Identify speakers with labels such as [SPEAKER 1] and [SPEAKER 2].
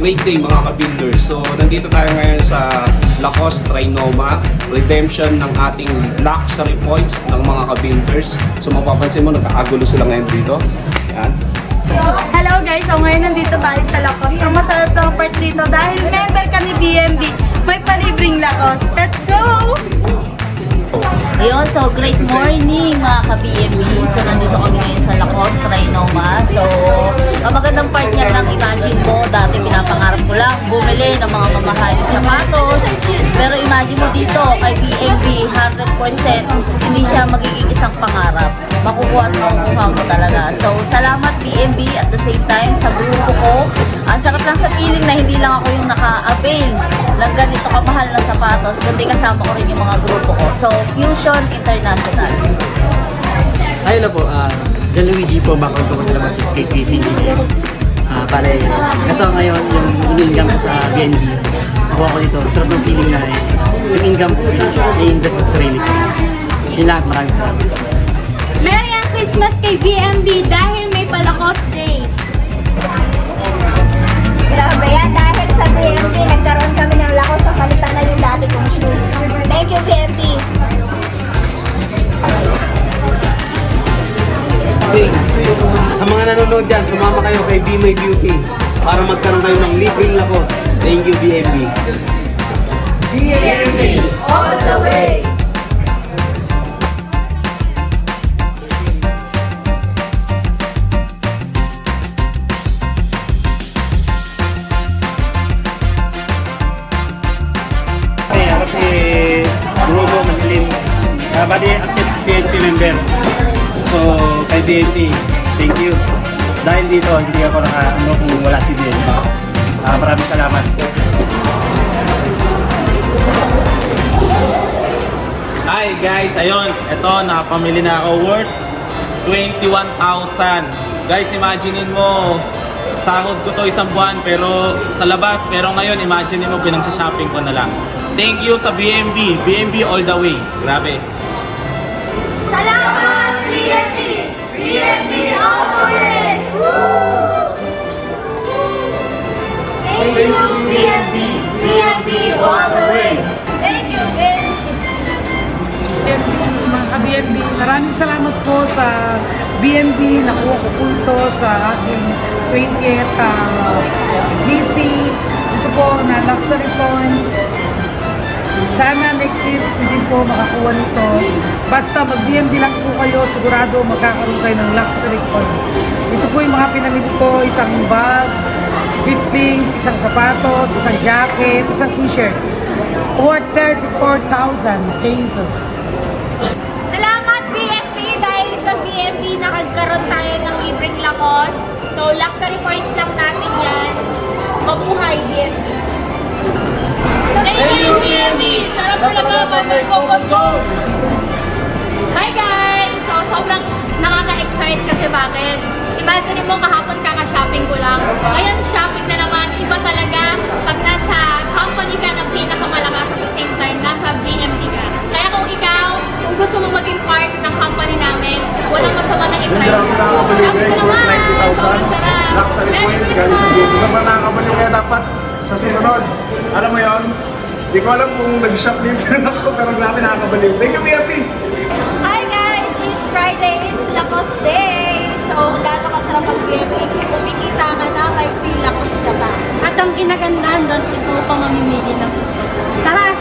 [SPEAKER 1] great day mga ka-builders. So nandito tayo ngayon sa Lacoste Trinoma, redemption ng ating luxury points ng mga ka-builders. So mapapansin mo, nagkakagulo sila ngayon dito. Yan.
[SPEAKER 2] Hello guys! So ngayon nandito tayo sa Lacoste. Ang masarap ng part dito dahil member ka ni BNB. May palibreng Lacoste. Let's go!
[SPEAKER 3] Ayun, so great morning mga ka-BMB. So nandito kami ngayon sa Lacoste Trinoma. So ang magandang part niya lang, imagine mo, dati pinapangarap ko lang bumili ng mga mamahaling sapatos. Pero imagine mo dito, kay BNB, 100% hindi siya magiging isang pangarap. Makukuha at makukuha mo talaga. So salamat BNB, at the same time sa grupo ko. Ang sarap lang sa feeling na hindi lang ako yung naka-avail ng ganito kamahal na sapatos, kundi kasama ko rin yung mga grupo ko. So Fusion International.
[SPEAKER 4] Hi, hello po. John Luigi po, background ko po sa labas is KTC Engineer. Pare, ito ngayon yung in-income ko sa BNB. Nakuha ko dito. Sarap ng feeling na yung income ko is i-invest ko sa sarili ko. Yun lang, maraming salamat.
[SPEAKER 2] Merry Christmas kay BNB dahil may Lacoste Day.
[SPEAKER 5] Grabe yan, dahil sa BNB, nagkaroon kami ng Lacoste, papalitan na yung dati kong shoes. Thank you, BNB.
[SPEAKER 4] Sa mga nanonood dyan, sumama kayo kay Be My Beauty para magkaroon kayo ng libreng Lacoste. Thank you, BNB.
[SPEAKER 2] BNB all the way!
[SPEAKER 4] Ako si Bruno Maslin. Bali, active PNP member. So, kay BNP, thank you. Dahil dito, hindi ako kung wala si BNP. Maraming salamat.
[SPEAKER 6] Hi guys, ayun, ito nakapamili na ako worth 21,000. Guys, imaginein mo, sahod ko to isang buwan pero sa labas, pero ngayon imaginein mo pinang-shopping ko na lang. Thank you sa BNB, BNB all the way. Grabe.
[SPEAKER 5] Salamat, BNB! BNB all the way! Thank you, BNB! BNB all the way! Thank you, BNB!
[SPEAKER 7] BNB, mga ka-BNB, maraming salamat po sa BNB. Nakuha ko po ito sa ating 20th GC. Ito po na luxury point. Sana next year hindi po makakuha nito. Basta mag-BNB lang po kayo, sigurado magkakaroon kayo ng luxury point. Ito po yung mga pinamili ko, isang bag, clippings, isang sapatos, isang jacket, isang t-shirt. Worth 34,000 pesos.
[SPEAKER 2] Salamat BNB dahil sa BNB nakagkaroon tayo ng libreng Lacoste. So luxury points lang natin yan. Mabuhay BNB! Thank you BNB! Sarap talaga pag-go! Hi guys! So sobrang nakaka-excite kasi bakit? Imagine mo kahapon kaka-shopping ko lang. Ngayon shopping na naman. Iba talaga pag nasa company ka ng pinakamalakas at the same time nasa BNB ka. Kaya kung ikaw, kung gusto mo maging part ng company namin, walang masama na i-try. So shopping na naman! Sobrang sarap! Merry Christmas!
[SPEAKER 8] Naman nakakabalik kaya dapat sa sinunod. Alam mo yon? Di ko alam kung nag-shop dito ako pero grabe nakakabalik. Thank you, BNB!
[SPEAKER 5] Hi guys! It's Friday. It's Lacoste Day. So, gano'n ka sarap mag-BNB. Kung kumikita ka na, may free Lacoste ka pa.
[SPEAKER 2] At ang ginagandahan doon, ito pa mamimili ng gusto. Tara!